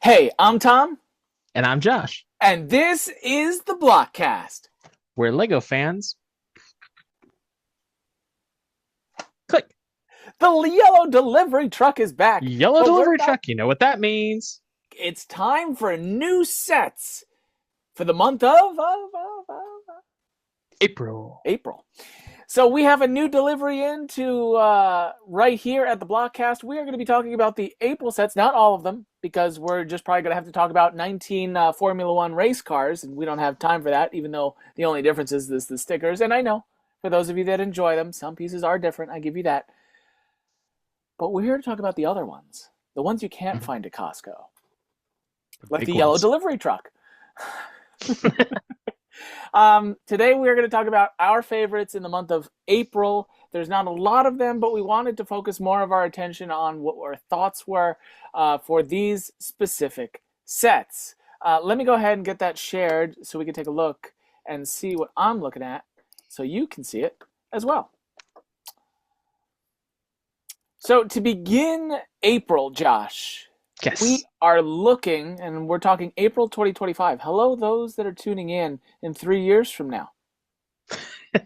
Hey, I'm Tom, And I'm Josh. and this is the Blockcast. We're Lego fans. Click. The yellow delivery truck is back, Yellow but we're delivery not. truck. You know what that means. It's time for new sets for the month of April. April. So we have a new delivery into right here at the Blockcast. We are going to be talking about the April sets, not all of them, because we're just probably going to have to talk about 19 Formula One race cars, and we don't have time for that, even though the only difference is the stickers. And I know, for those of you that enjoy them, some pieces are different. I give you that. But we're here to talk about the other ones, the ones you can't Mhm. find at Costco, The like big the yellow ones. delivery truck. Today we're going to talk about our favorites in the month of April. There's not a lot of them, but we wanted to focus more of our attention on what our thoughts were for these specific sets. Let me go ahead and get that shared so we can take a look and see what I'm looking at so you can see it as well. So to begin April, Josh, we Yes. are looking, and we're talking April 2025. Hello, those that are tuning in 3 years from now.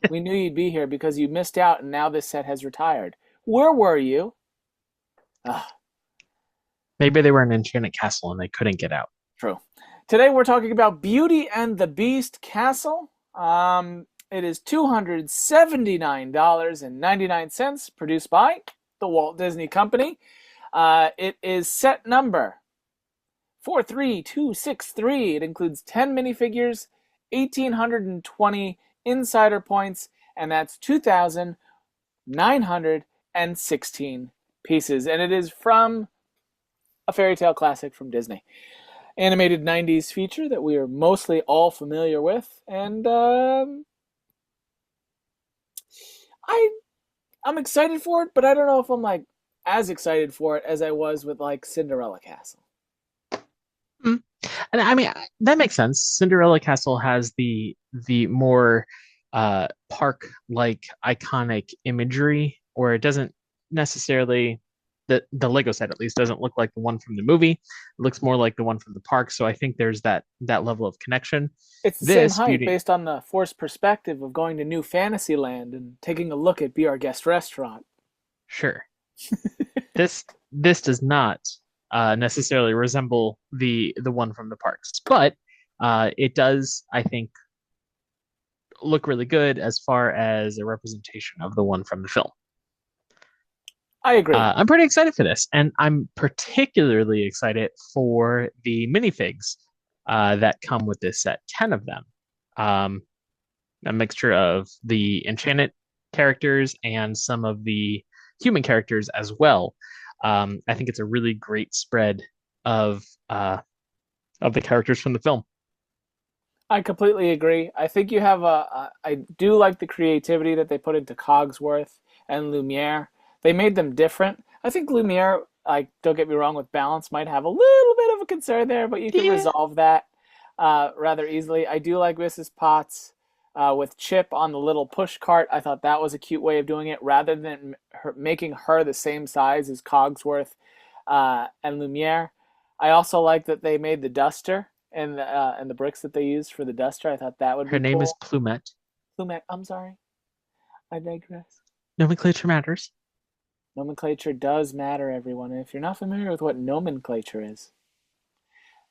We knew you'd be here because you missed out, and now this set has retired. Where were you? Ah, Maybe they were in an enchanted castle and they couldn't get out. true. Today we're talking about Beauty and the Beast Castle. It is $279.99, produced by the Walt Disney Company. It is set number 43263. It includes 10 minifigures, 1,820 insider points, and that's 2,916 pieces. And it is from a fairy tale classic from Disney. Animated 90s feature that we are mostly all familiar with. And I, I'm excited for it, but I don't know if I'm like as excited for it as I was with like Cinderella Castle. Mm. And I mean that makes sense. Cinderella Castle has the more park like iconic imagery, or it doesn't necessarily the Lego set at least doesn't look like the one from the movie. It looks more like the one from the park. So I think there's that level of connection. It's the same This height beauty, based on the forced perspective of going to New Fantasyland and taking a look at Be Our Guest restaurant. sure. This does not necessarily resemble the one from the parks, but it does, I think, look really good as far as a representation of the one from the film. I agree. I'm pretty excited for this, and I'm particularly excited for the minifigs that come with this set. 10 of them, um, a mixture of the enchanted characters and some of the human characters as well. I think it's a really great spread of uh, of the characters from the film. I completely agree. I think you have I do like the creativity that they put into Cogsworth and Lumiere. They made them different. I think Lumiere, like, don't get me wrong, with balance might have a little bit of a concern there, but you can Yeah, resolve that rather easily. I do like Mrs. Potts with Chip on the little push cart. I thought that was a cute way of doing it, rather than making her the same size as Cogsworth and Lumiere. I also like that they made the duster and the bricks that they used for the duster. I thought that would her be name is cool. Plumette. Lumet, I'm sorry, I digress. Nomenclature matters. Nomenclature does matter, everyone. And if you're not familiar with what nomenclature is,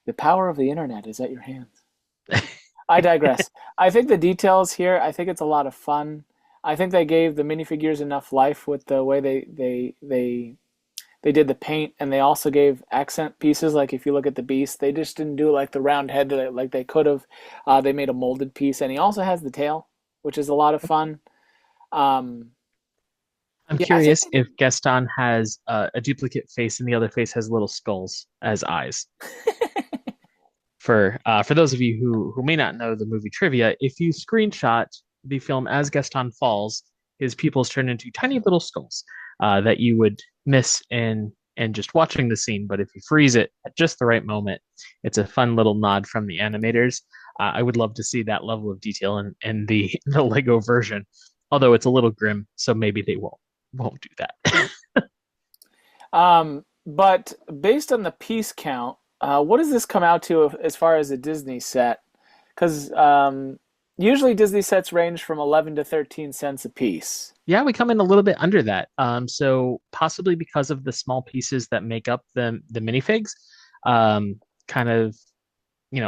the power of the internet is at your hands. I digress. I think the details here, I think it's a lot of fun. I think they gave the minifigures enough life with the way they did the paint, and they also gave accent pieces. Like if you look at the beast, they just didn't do like the round head like they could have. They made a molded piece, and he also has the tail, which is a lot of fun. Um, I'm yeah, I think curious if Gaston has a duplicate face and the other face has little skulls as eyes. For those of you who may not know the movie trivia, if you screenshot the film as Gaston falls, his pupils turn into tiny little skulls that you would miss in just watching the scene. But if you freeze it at just the right moment, it's a fun little nod from the animators. I would love to see that level of detail in the the Lego version, although it's a little grim, so maybe they won't do that. but based on the piece count, What does this come out to as far as a Disney set? Because usually Disney sets range from 11 to 13 cents a piece. Yeah, we come in a little bit under that. So possibly because of the small pieces that make up the minifigs, kind of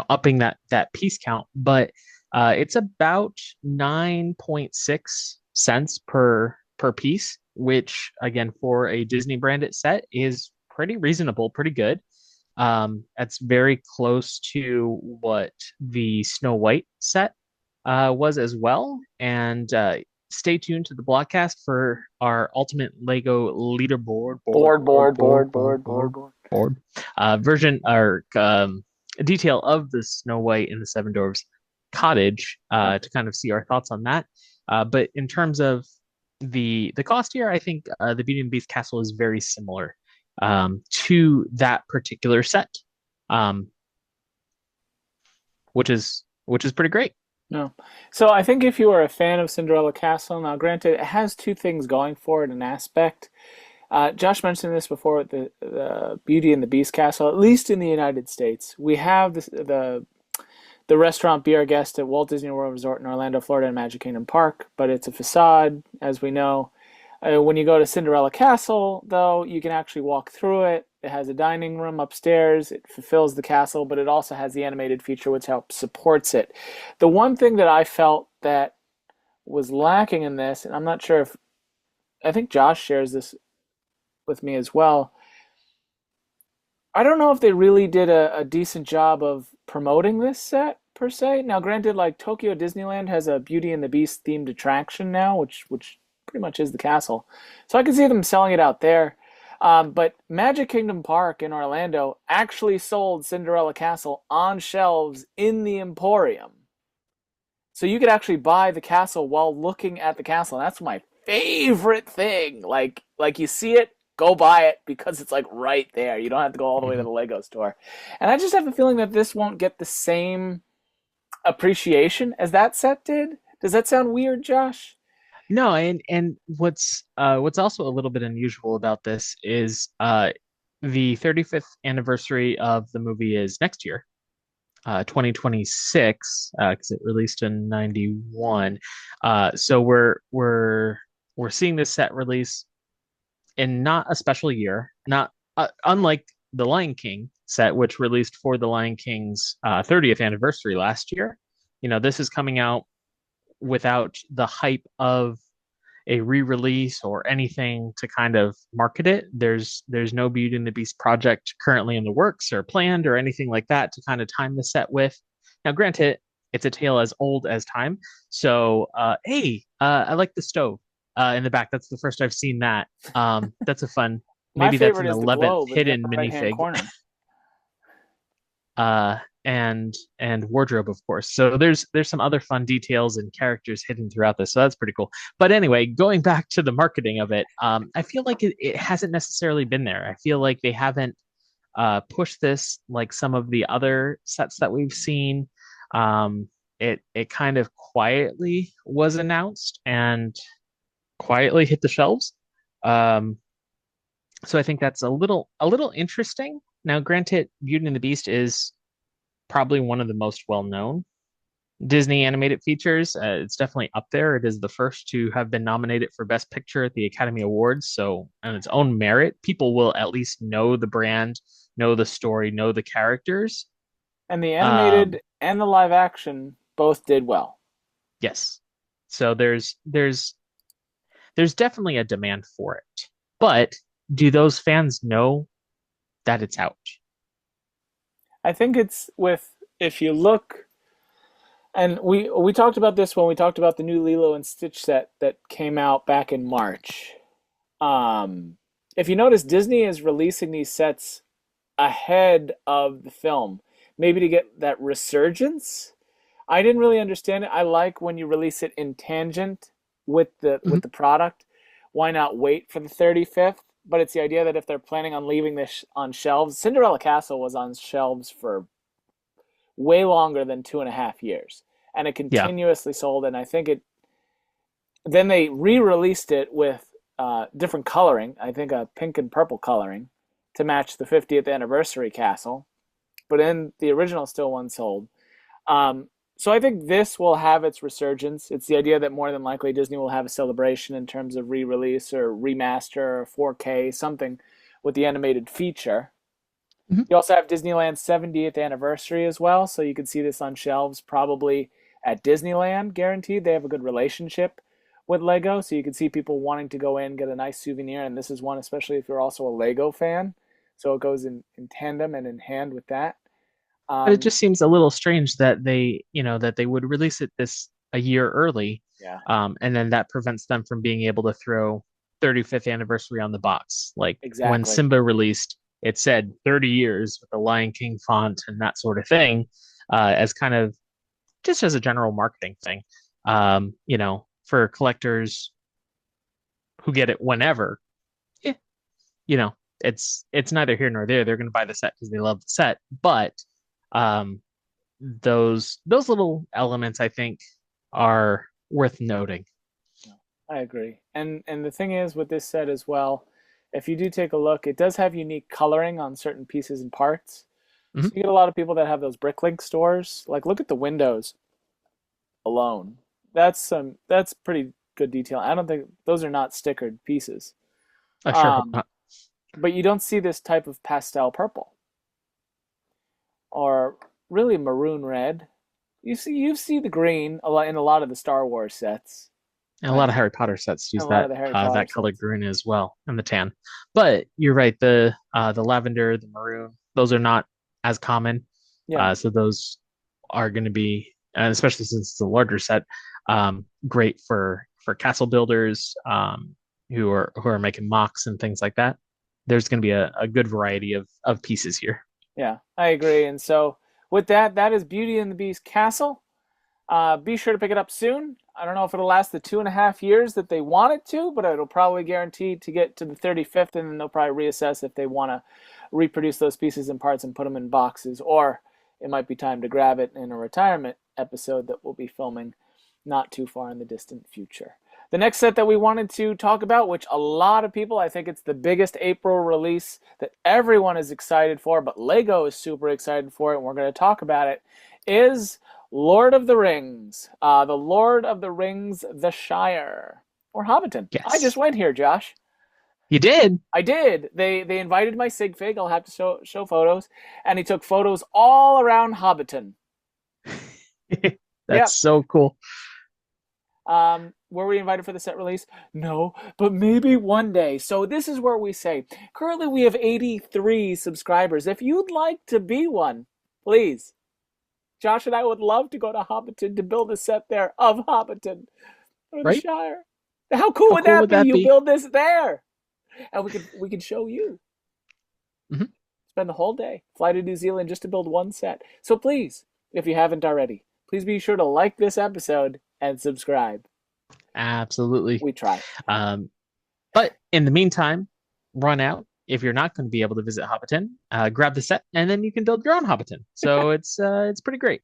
upping that piece count. But it's about 9.6 cents per piece, which again for a Disney branded set is pretty reasonable, pretty good. That's very close to what the Snow White set was as well. And stay tuned to the blogcast for our ultimate Lego leaderboard board version or detail of the Snow White and the Seven Dwarfs cottage to kind of see our thoughts on that. But in terms of the cost here, I think the Beauty and the Beast castle is very similar to that particular set, um, which is pretty great. No. So I think if you are a fan of Cinderella Castle, now granted, it has two things going for it, an aspect. Josh mentioned this before with the Beauty and the Beast Castle, at least in the United States. We have the restaurant Be Our Guest at Walt Disney World Resort in Orlando, Florida, and Magic Kingdom Park, but it's a facade, as we know. When you go to Cinderella Castle, though, you can actually walk through it. It has a dining room upstairs. It fulfills the castle, but it also has the animated feature, which helps supports it. The one thing that I felt that was lacking in this, and I'm not sure if I think Josh shares this with me as well. I don't know if they really did a decent job of promoting this set per se. Now, granted, like Tokyo Disneyland has a Beauty and the Beast themed attraction now, which pretty much is the castle. So I can see them selling it out there. But Magic Kingdom Park in Orlando actually sold Cinderella Castle on shelves in the Emporium. So you could actually buy the castle while looking at the castle. And that's my favorite thing. Like you see it, go buy it because it's like right there. You don't have to go all the way to Mhm. the Lego store. And I just have a feeling that this won't get the same appreciation as that set did. Does that sound weird, Josh? No, and what's also a little bit unusual about this is the 35th anniversary of the movie is next year, 2026, because it released in 91. So we're seeing this set release in not a special year, not unlike the Lion King set, which released for the Lion King's 30th anniversary last year. This is coming out without the hype of a re-release or anything to kind of market it. There's no Beauty and the Beast project currently in the works or planned or anything like that to kind of time the set with. Now, granted, it's a tale as old as time. So, hey, I like the stove in the back. That's the first I've seen that. That's a fun. My Maybe that's favorite an is the 11th globe in the hidden upper right-hand minifig. corner. uh, and wardrobe, of course. So there's some other fun details and characters hidden throughout this. So that's pretty cool. But anyway, going back to the marketing of it, I feel like it hasn't necessarily been there. I feel like they haven't pushed this like some of the other sets that we've seen. It kind of quietly was announced and quietly hit the shelves. Um, so I think that's a little interesting. Now, granted, Beauty and the Beast is probably one of the most well-known Disney animated features. It's definitely up there. It is the first to have been nominated for Best Picture at the Academy Awards. So, on its own merit, people will at least know the brand, know the story, know the characters. And the Um, animated and the live action both did well. yes. So there's definitely a demand for it. But do those fans know that it's out? I think it's with if you look and we talked about this when we talked about the new Lilo and Stitch set that came out back in March. Um, if you notice, Disney is releasing these sets ahead of the film, maybe to get that resurgence. I didn't really understand it. I like when you release it in tangent with Mhm. the product. Why not wait for the 35th? But it's the idea that if they're planning on leaving this on shelves, Cinderella Castle was on shelves for way longer than 2.5 years, and it Yeah. continuously sold. And I think it then they re-released it with different coloring. I think a pink and purple coloring to match the 50th anniversary castle. but in the original still one sold. Um, so I think this will have its resurgence. It's the idea that more than likely Disney will have a celebration in terms of re-release or remaster or 4K, something with the animated feature. Mhm. You also have Disneyland's 70th anniversary as well, so you can see this on shelves probably at Disneyland, guaranteed. They have a good relationship with Lego, so you can see people wanting to go in, get a nice souvenir, and this is one, especially if you're also a Lego fan. So it goes in tandem and in hand with that. But it Um, just seems a little strange that that they would release it this a year early, yeah, and then that prevents them from being able to throw 35th anniversary on the box. Like when exactly. Simba released, it said 30 years with the Lion King font and that sort of thing, as kind of just as a general marketing thing. For collectors who get it whenever, eh, you know, it's neither here nor there. They're going to buy the set because they love the set, but um, those little elements I think are worth noting. No, I agree. And the thing is with this set as well, if you do take a look, it does have unique coloring on certain pieces and parts. So Mhm. you get a lot of people that have those Bricklink stores. Like look at the windows alone. That's pretty good detail. I don't think those are not stickered pieces. I sure hope Um, not. but you don't see this type of pastel purple or really maroon red. You see the green a lot in a lot of the Star Wars sets, And a lot right? of Harry Potter sets And use a lot of the Harry Potter that color sets. green as well, and the tan. But you're right, the lavender, the maroon, those are not as common. Yeah. So those are going to be, and especially since it's a larger set, great for castle builders who are making mocks and things like that. There's going to be a good variety of pieces here. Yeah, I agree. And so with that, that is Beauty and the Beast Castle. Be sure to pick it up soon. I don't know if it'll last the 2.5 years that they want it to, but it'll probably guarantee to get to the 35th, and then they'll probably reassess if they want to reproduce those pieces and parts and put them in boxes, or it might be time to grab it in a retirement episode that we'll be filming not too far in the distant future. The next set that we wanted to talk about, which a lot of people, I think it's the biggest April release that everyone is excited for, but Lego is super excited for it, and we're going to talk about it, is Lord of the Rings. The Lord of the Rings, The Shire. Or Hobbiton. I just Yes, went here, Josh. you did. I did. They invited my sig fig. I'll have to show photos. And he took photos all around Hobbiton. That's Yep. so cool. Were we invited for the set release? No, but maybe one day. So this is where we say, currently we have 83 subscribers. If you'd like to be one, please. Josh and I would love to go to Hobbiton to build a set there of Hobbiton or the Right? Shire. How cool How would cool that would be? that You be? build this there, and we could show you. Mhm. Spend the whole day, fly to New Zealand just to build one set. So please, if you haven't already, please be sure to like this episode and subscribe. Absolutely. We try. Um, but in the meantime, run out. If you're not going to be able to visit Hobbiton, grab the set, and then you can build your own Hobbiton. So it's pretty great.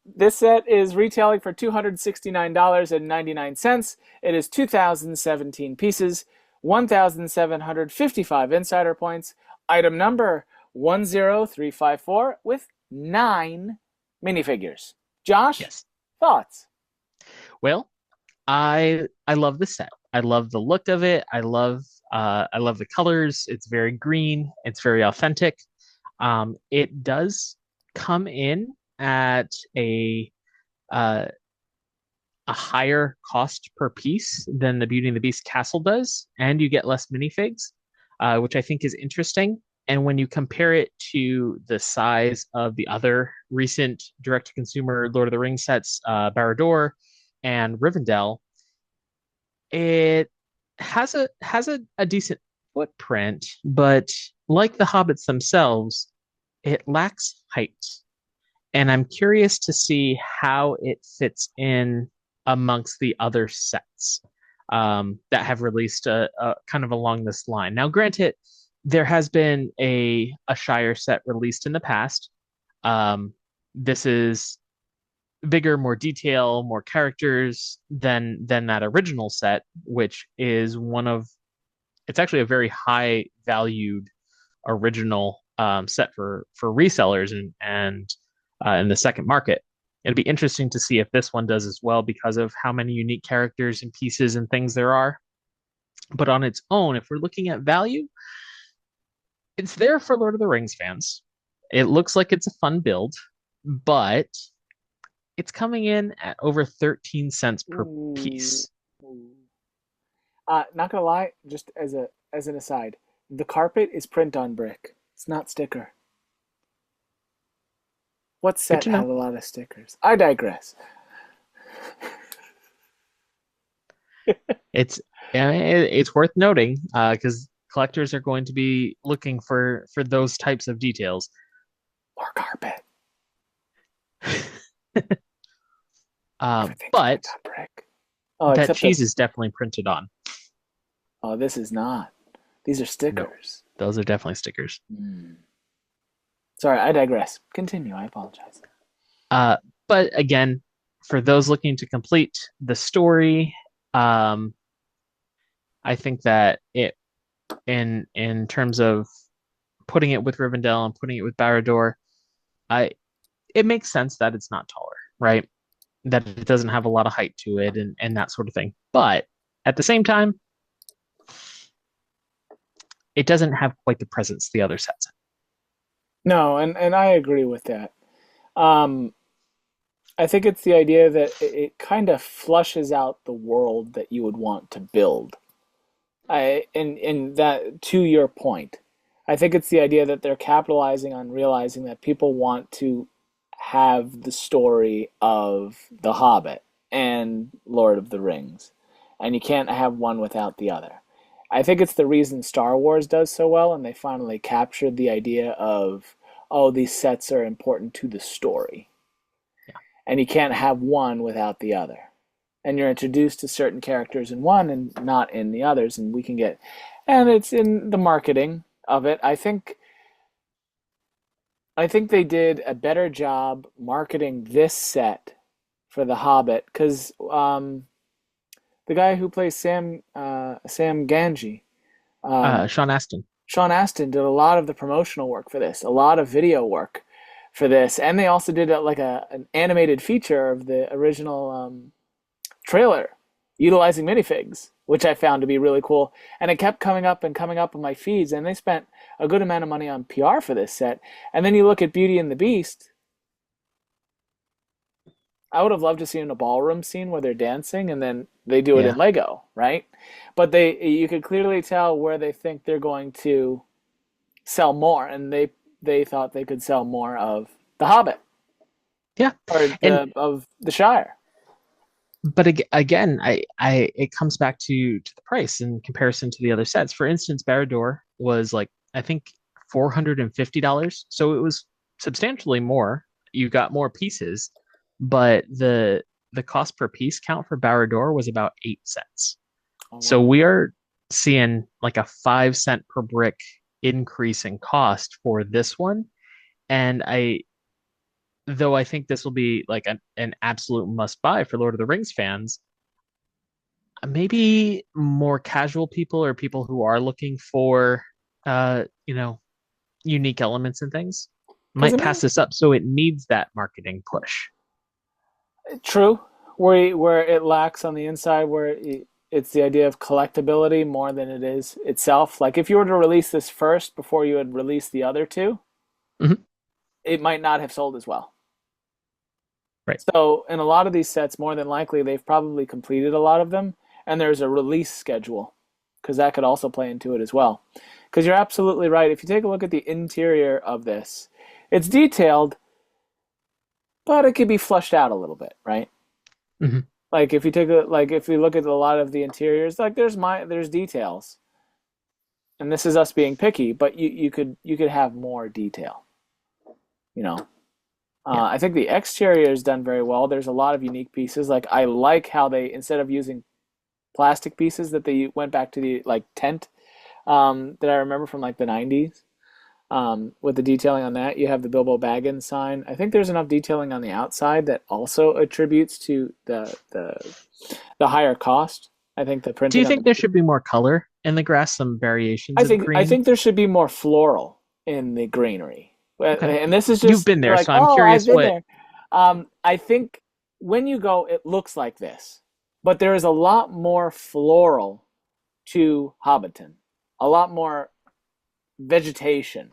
This set is retailing for $269.99. It is 2017 pieces, 1,755 insider points. Item number 10354 with 9 minifigures. Josh, Yes. thoughts? Well, I love the set. I love the look of it. I love the colors. It's very green. It's very authentic. It does come in at uh, a higher cost per piece than the Beauty and the Beast castle does, and you get less minifigs, which I think is interesting. And when you compare it to the size of the other recent direct-to-consumer Lord of the Rings sets, Barad-dûr and Rivendell, it has a decent footprint, but like the hobbits themselves, it lacks height. And I'm curious to see how it fits in amongst the other sets that have released kind of along this line. Now, granted, there has been a Shire set released in the past. This is bigger, more detail, more characters than that original set, which is one of it's actually a very high valued original set for resellers and in the second market. It'd be interesting to see if this one does as well because of how many unique characters and pieces and things there are. But on its own, if we're looking at value, it's there for Lord of the Rings fans. It looks like it's a fun build, but it's coming in at over 13 cents per Ooh. piece. Not gonna lie, just as an aside, the carpet is print on brick. It's not sticker. What Good set to had know. a lot of stickers? I digress. It's it's worth noting because collectors are going to be looking for those types of details. More carpet. Everything's print But on brick. Oh, that except the. cheese is definitely printed on. Oh, this is not. These are No, stickers. those are definitely stickers. Hmm. Sorry, I digress. Continue. I apologize. Uh, but again, for those looking to complete the story, um, I think that it in terms of putting it with Rivendell and putting it with Barad-dûr, I it makes sense that it's not taller, right? That it doesn't have a lot of height to it and that sort of thing. But at the same time, it doesn't have quite the presence the other sets. No, and I agree with that. Um, I think it's the idea that it kind of flushes out the world that you would want to build. And that to your point, I think it's the idea that they're capitalizing on realizing that people want to have the story of The Hobbit and Lord of the Rings, and you can't have one without the other. I think it's the reason Star Wars does so well, and they finally captured the idea of, oh, these sets are important to the story, and you can't have one without the other. And you're introduced to certain characters in one and not in the others, and we can get, and it's in the marketing of it. I think they did a better job marketing this set for The Hobbit because the guy who plays Sam Ganji, um, Sean Astin. Sean Astin, did a lot of the promotional work for this, a lot of video work for this, and they also did an animated feature of the original trailer utilizing minifigs, which I found to be really cool. And it kept coming up and coming up on my feeds, and they spent a good amount of money on PR for this set. And then you look at Beauty and the Beast. I would have loved to see in a ballroom scene where they're dancing, and then they do it in Yeah. Lego, right? But you could clearly tell where they think they're going to sell more, and they thought they could sell more of The Hobbit Yeah. or And the Shire. but again, it comes back to the price in comparison to the other sets. For instance, Barad-dûr was like I think $450, so it was substantially more. You got more pieces, but the cost per piece count for Barad-dûr was about 8 cents. Oh So wow. we are seeing like a 5 cent per brick increase in cost for this one. And though I think this will be like an absolute must buy for Lord of the Rings fans, maybe more casual people or people who are looking for, you know, unique elements and things Because I might pass mean, this up. So it needs that marketing push. true, where it lacks on the inside, it's the idea of collectability more than it is itself. Like if you were to release this first before you had released the other two, Mhm. it might not have sold as well. Right. So in a lot of these sets, more than likely, they've probably completed a lot of them, and there's a release schedule, because that could also play into it as well. Because you're absolutely right. If you take a look at the interior of this, it's detailed, but it could be flushed out a little bit, right? Mhm. Like if we look at a lot of the interiors, like there's details, and this is us being picky, but you could have more detail, you know. Yeah. I think the exterior is done very well. There's a lot of unique pieces. Like I like how they, instead of using plastic pieces, that they went back to the like tent that I remember from like the 90s. With the detailing on that, you have the Bilbo Baggins sign. I think there's enough detailing on the outside that also attributes to the higher cost. I think the Do printing you on think the. there should be more color in the grass, some variations I of think I green? think there should be more floral in the greenery. Okay. And this is You've just, been you're there, like, so I'm oh, I've curious been what. there. I think when you go, it looks like this, but there is a lot more floral to Hobbiton, a lot more vegetation.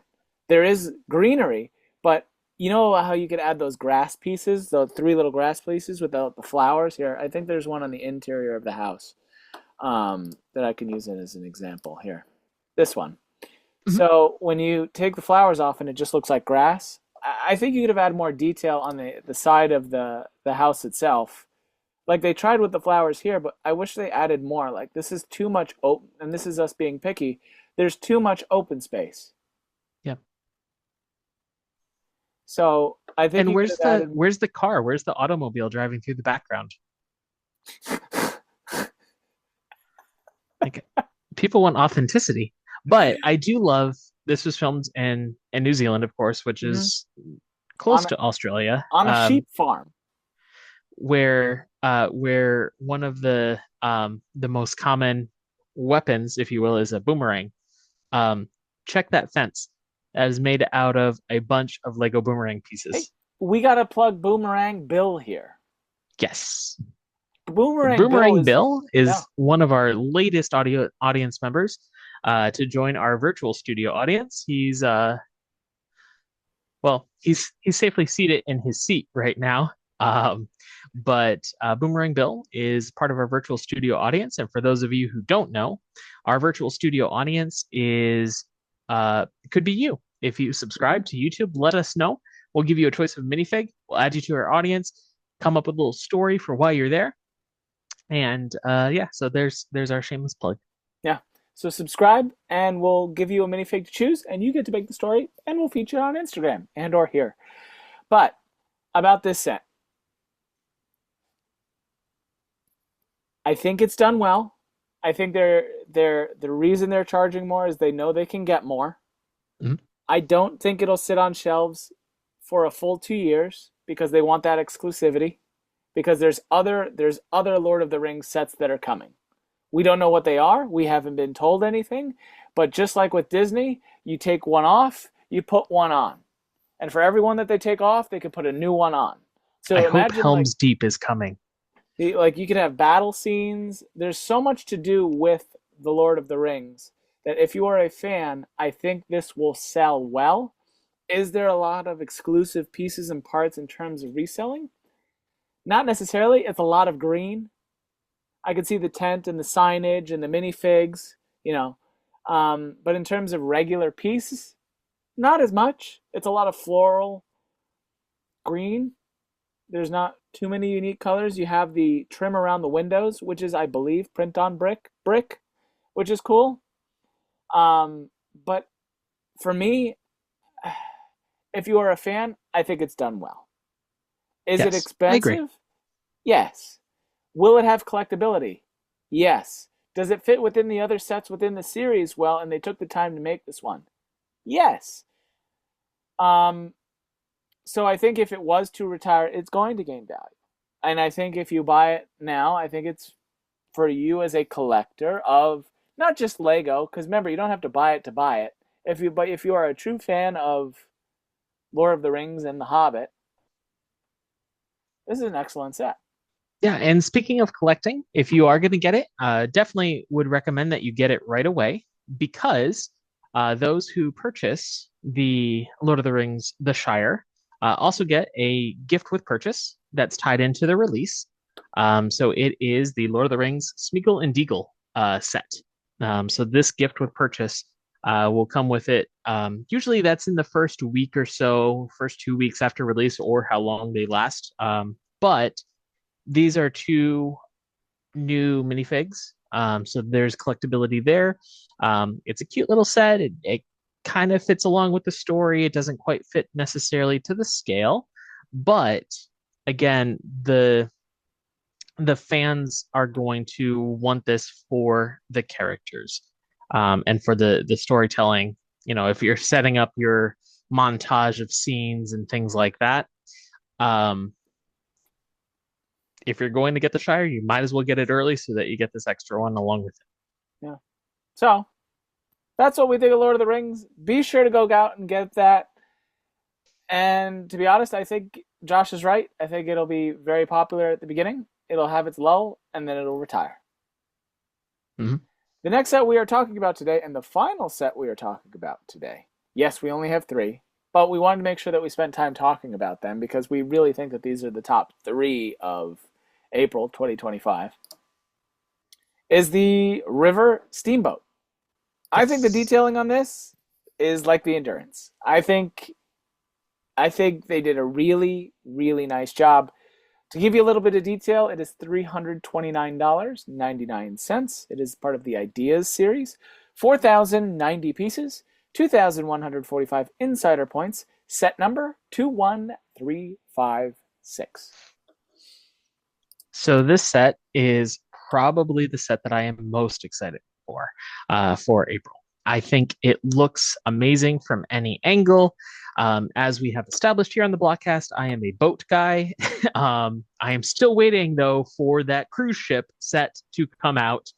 There is greenery, but you know how you could add those grass pieces, the three little grass pieces without the flowers here? I think there's one on the interior of the house that I can use it as an example here. This one. Mhm. So when you take the flowers off and it just looks like grass, I think you could have added more detail on the side of the house itself. Like they tried with the flowers here, but I wish they added more. Like this is too much open, and this is us being picky. There's too much open space. Yeah. So I think And you could have added. where's the car? Where's the automobile driving through the background? Like people want authenticity. But I do love this was filmed in New Zealand, of course, which Mhm. is close on a, to Australia, on a sheep farm. where one of the most common weapons, if you will, is a boomerang. Um, Check that fence. That is made out of a bunch of Lego boomerang Hey, pieces. we got to plug Boomerang Bill here. Yes. Boomerang Bill Boomerang is, Bill yeah. is one of our latest audience members to join our virtual studio audience. He's safely seated in his seat right now. But Boomerang Bill is part of our virtual studio audience. And for those of you who don't know, our virtual studio audience is could be you. If you Mhm. subscribe to YouTube, let us know. We'll give you a choice of minifig. We'll add you to our audience. Come up with a little story for why you're there. And yeah, so there's our shameless plug. Yeah. So subscribe and we'll give you a minifig to choose and you get to make the story and we'll feature it on Instagram and or here. But about this set, I think it's done well. I think they're the reason they're charging more is they know they can get more. Mhm. I don't think it'll sit on shelves for a full 2 years because they want that exclusivity. Because there's other Lord of the Rings sets that are coming. We don't know what they are. We haven't been told anything. But just like with Disney, you take one off, you put one on. And for every one that they take off, they can put a new one on. I So hope imagine Helm's Deep is coming. like you could have battle scenes. There's so much to do with the Lord of the Rings that if you are a fan, I think this will sell well. Is there a lot of exclusive pieces and parts in terms of reselling? Not necessarily. It's a lot of green. I could see the tent and the signage and the minifigs, you know. But in terms of regular pieces, not as much. It's a lot of floral green. There's not too many unique colors. You have the trim around the windows, which is, I believe, print on brick, which is cool. Um, but for me, if you are a fan, I think it's done well. Is it Yes, I agree. expensive? Yes. Will it have collectability? Yes. Does it fit within the other sets within the series well and they took the time to make this one? Yes. Um, so I think if it was to retire, it's going to gain value. And I think if you buy it now, I think it's for you as a collector of not just Lego, because remember, you don't have to buy it to buy it. If you are a true fan of Lord of the Rings and The Hobbit, this is an excellent set. Yeah, and speaking of collecting, if you are going to get it, definitely would recommend that you get it right away because those who purchase the Lord of the Rings, The Shire, also get a gift with purchase that's tied into the release. So it is the Lord of the Rings Smeagol and Deagle set. So this gift with purchase will come with it. Usually that's in the first week or so, first 2 weeks after release, or how long they last. But these are two new minifigs. So there's collectability there. It's a cute little set. It kind of fits along with the story. It doesn't quite fit necessarily to the scale, but again, the fans are going to want this for the characters and for the storytelling. You know, if you're setting up your montage of scenes and things like that, um, if you're going to get the Shire, you might as well get it early so that you get this extra one along with it. Yeah. So that's what we think of Lord of the Rings. Be sure to go out and get that. And to be honest, I think Josh is right. I think it'll be very popular at the beginning. It'll have its lull, and then it'll retire. Mhm. The next set we are talking about today, and the final set we are talking about today. Yes, we only have three, but we wanted to make sure that we spent time talking about them because we really think that these are the top three of April 2025. Is the River Steamboat. I think the Yes. detailing on this is like the Endurance. I think they did a really, really nice job. To give you a little bit of detail, it is $329.99. It is part of the Ideas series. 4,090 pieces, 2,145 insider points, set number 21356. So this set is probably the set that I am most excited for April. I think it looks amazing from any angle. As we have established here on the Blockcast, I am a boat guy. I am still waiting, though, for that cruise ship set to come out.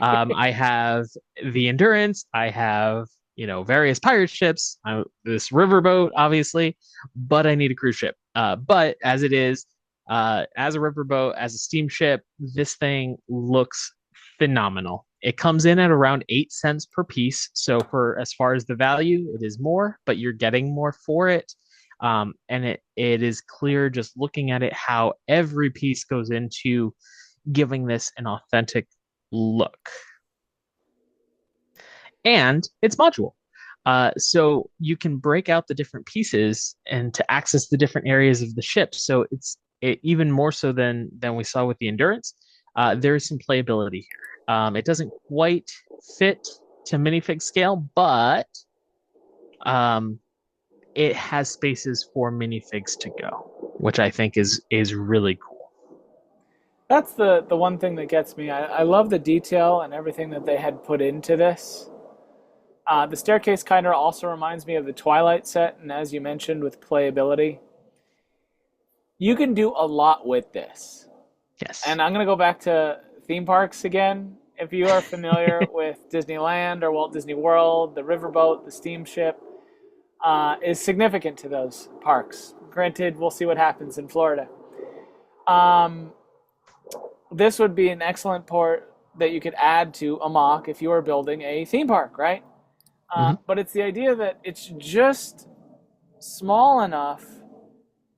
I have the Endurance. I have, various pirate ships. This riverboat, obviously, but I need a cruise ship. But as it is, as a riverboat, as a steamship, this thing looks phenomenal. It comes in at around 8 cents per piece. So for as far as the value, it is more, but you're getting more for it. And it is clear just looking at it how every piece goes into giving this an authentic look. And it's modular. So you can break out the different pieces and to access the different areas of the ship. So even more so than we saw with the Endurance. There is some playability here. It doesn't quite fit to minifig scale, but it has spaces for minifigs to go, which I think is really cool. That's the one thing that gets me. I love the detail and everything that they had put into this. The staircase kind of also reminds me of the Twilight set, and as you mentioned, with playability, you can do a lot with this. Yes. And I'm going to go back to theme parks again. If you are familiar with Disneyland or Walt Disney World, the riverboat, the steamship is significant to those parks. Granted, we'll see what happens in Florida. Um, this would be an excellent port that you could add to a mock if you were building a theme park, right? Mhm. But it's the idea that it's just small enough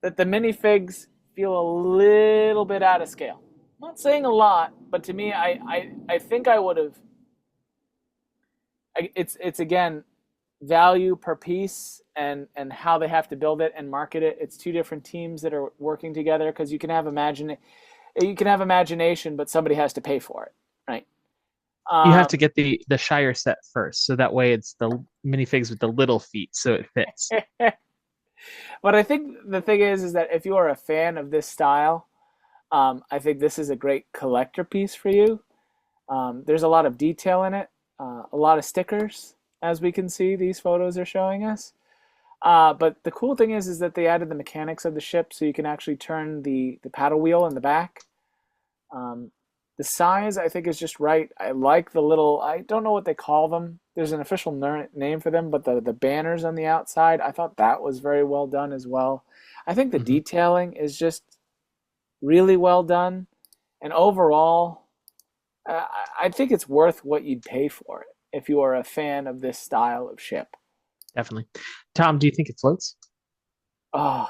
that the minifigs feel a little bit out of scale. I'm not saying a lot, but to me, I think I would have. It's again value per piece and how they have to build it and market it. It's two different teams that are working together because you can have imagination, but somebody has to pay for it, right? You have to Um, get the Shire set first, so that way it's the minifigs with the little feet, so it fits. but I think the thing is that if you are a fan of this style, I think this is a great collector piece for you. There's a lot of detail in it, a lot of stickers, as we can see these photos are showing us. But the cool thing is that they added the mechanics of the ship, so you can actually turn the paddle wheel in the back. Um, the size, I think, is just right. I like the little, I don't know what they call them. There's an official name for them, but the banners on the outside, I thought that was very well done as well. I think the Mhm. detailing is just really well done. And overall, I think it's worth what you'd pay for it if you are a fan of this style of ship. Definitely. Tom, do you think it floats? Oh,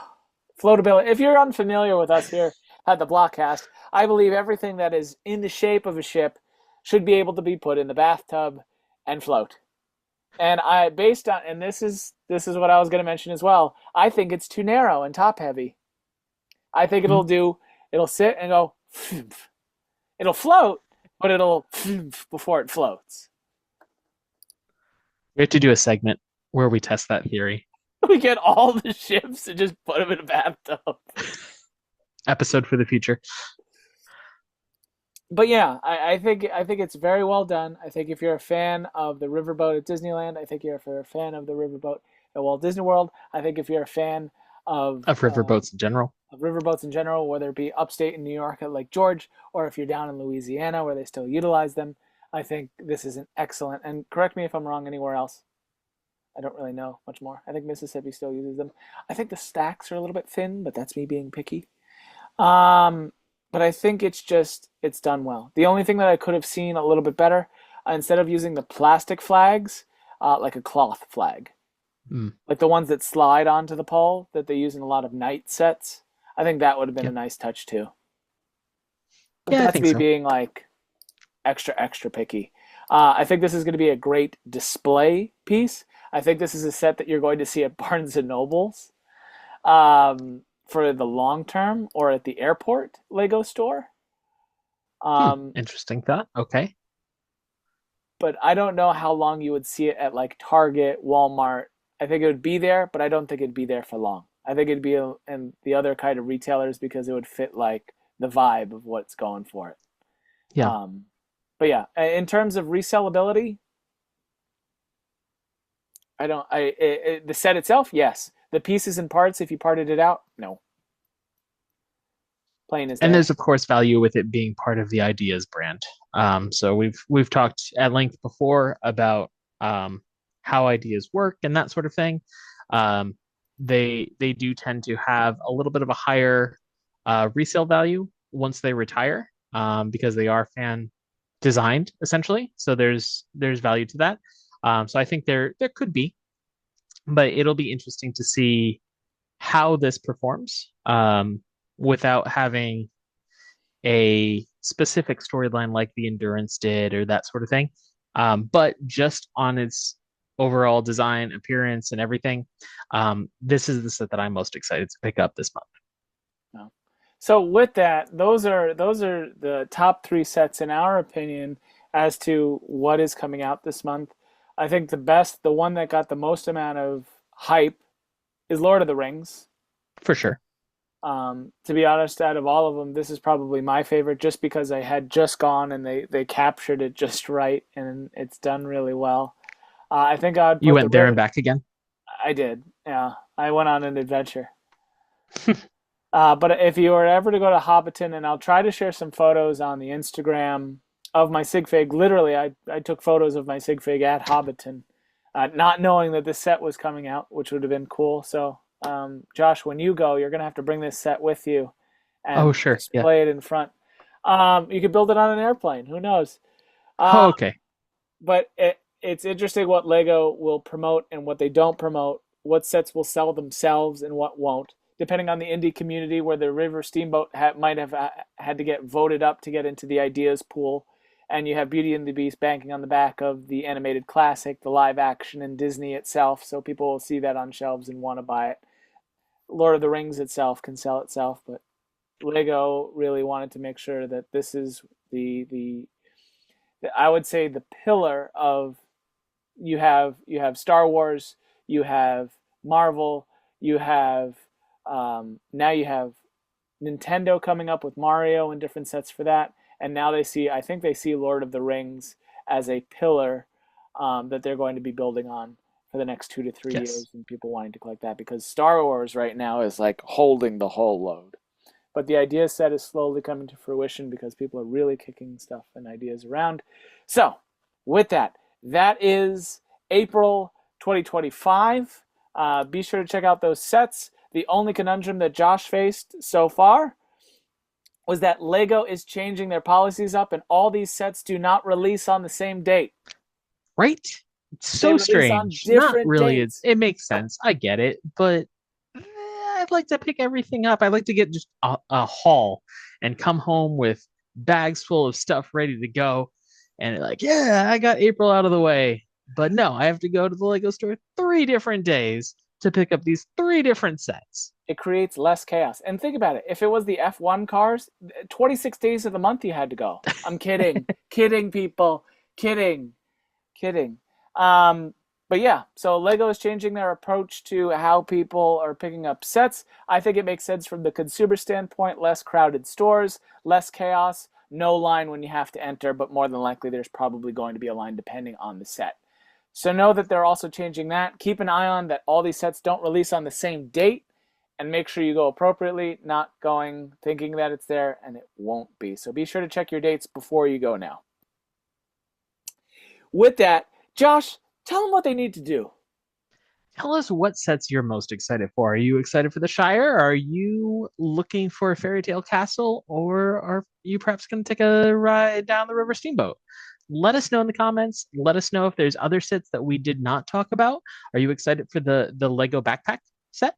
floatability. If you're unfamiliar with us here at the Blockcast, I believe everything that is in the shape of a ship should be able to be put in the bathtub and float. And and this is what I was going to mention as well. I think it's too narrow and top heavy. I think Mhm. it'll sit and go, it'll float, but it'll before it floats. We have to do a segment where we test that theory. We get all the ships and just put them in a bathtub. Episode for the future. But yeah, I think it's very well done. I think if you're a fan of the riverboat at Disneyland, I think if you're a fan of the riverboat at Walt Disney World, I think if you're a fan Of riverboats in general. of riverboats in general, whether it be upstate in New York at Lake George, or if you're down in Louisiana where they still utilize them, I think this is an excellent, and correct me if I'm wrong anywhere else. I don't really know much more. I think Mississippi still uses them. I think the stacks are a little bit thin, but that's me being picky. Um, but I think it's done well. The only thing that I could have seen a little bit better, instead of using the plastic flags, like a cloth flag, Mm, like the ones that slide onto the pole that they use in a lot of night sets. I think that would have been yeah. a nice touch too. But Yeah, I that's think me so. being like extra picky. I think this is going to be a great display piece. I think this is a set that you're going to see at Barnes and Nobles for the long term, or at the airport Lego store. Um, Interesting thought. Okay. but I don't know how long you would see it at like Target, Walmart. I think it would be there, but I don't think it'd be there for long. I think it'd be in the other kind of retailers because it would fit like the vibe of what's going for it. Yeah. Um, but yeah, in terms of resellability, I don't. The set itself, yes. The pieces and parts, if you parted it out, no. Plain as And day. there's of course value with it being part of the Ideas brand. So we've talked at length before about how ideas work and that sort of thing. Um, they do tend to have a little bit of a higher resale value once they retire, because they are fan designed essentially. So there's value to that. So I think there could be, but it'll be interesting to see how this performs, without having a specific storyline like the Endurance did or that sort of thing. But just on its overall design, appearance, and everything, this is the set that I'm most excited to pick up this month. No. So with that, those are the top three sets in our opinion as to what is coming out this month. I think the one that got the most amount of hype is Lord of the Rings. For sure. To be honest, out of all of them, this is probably my favorite, just because I had just gone and they captured it just right, and it's done really well. I think I'd You put the went there river. and back again? I did. Yeah, I went on an adventure. But if you were ever to go to Hobbiton, and I'll try to share some photos on the Instagram of my sig fig. Literally, I took photos of my sig fig at Hobbiton, not knowing that this set was coming out, which would have been cool. So, Josh, when you go, you're gonna have to bring this set with you Oh, and sure. Yeah. display it in front. You could build it on an airplane. Who knows? Oh, Uh, okay. but it's interesting what Lego will promote and what they don't promote, what sets will sell themselves and what won't, depending on the indie community, where the River Steamboat might have had to get voted up to get into the ideas pool. And you have Beauty and the Beast banking on the back of the animated classic, the live action, and Disney itself. So people will see that on shelves and want to buy it. Lord of the Rings itself can sell itself, but Lego really wanted to make sure that this is the I would say the pillar of, you have Star Wars, you have Marvel, you have now you have Nintendo coming up with Mario and different sets for that, and now I think they see Lord of the Rings as a pillar that they're going to be building on for the next 2 to 3 years, Yes. and people wanting to collect that because Star Wars right now is like holding the whole load. But the idea set is slowly coming to fruition because people are really kicking stuff and ideas around. So, with that, that is April 2025. Be sure to check out those sets. The only conundrum that Josh faced so far was that Lego is changing their policies up, and all these sets do not release on the same date. Right? It's They so release on strange. Not different really. dates. It makes sense. I get it, but I'd like to pick everything up. I'd like to get just a haul and come home with bags full of stuff ready to go. And like, yeah, I got April out of the way. But no, I have to go to the Lego store 3 different days to pick up these 3 different sets. It creates less chaos. And think about it. If it was the F1 cars, 26 days of the month you had to go. I'm kidding. Kidding, people. Kidding. Kidding. Um, but yeah, so Lego is changing their approach to how people are picking up sets. I think it makes sense from the consumer standpoint: less crowded stores, less chaos, no line when you have to enter, but more than likely there's probably going to be a line depending on the set. So know that they're also changing that. Keep an eye on that all these sets don't release on the same date, and make sure you go appropriately, not going thinking that it's there and it won't be. So be sure to check your dates before you go now. With that, Josh, tell them what they need to do. Tell us what sets you're most excited for. Are you excited for the Shire? Are you looking for a fairy tale castle? Or are you perhaps going to take a ride down the River Steamboat? Let us know in the comments. Let us know if there's other sets that we did not talk about. Are you excited for the Lego backpack set?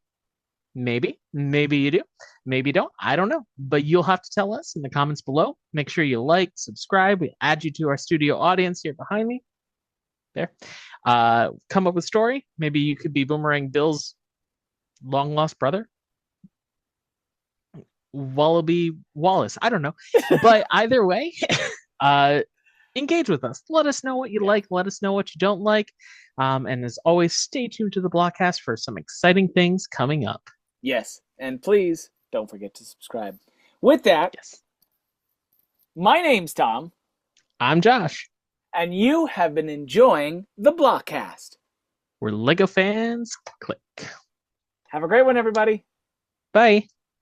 Maybe. Maybe you do. Maybe you don't. I don't know. But you'll have to tell us in the comments below. Make sure you like, subscribe. We add you to our studio audience here behind me. There. Come up with story. Maybe you could be Boomerang Bill's long lost brother. Wallaby Wallace. I don't know. But either way, engage with us. Let us know what you like. Let us know what you don't like. And as always, stay tuned to the Blockcast for some exciting things coming up. Yes, and please don't forget to subscribe. With that, Yes. My name's Tom. I'm Josh. And you have been enjoying the Blockcast. We're Lego fans. Click. Have a great one, everybody. Bye.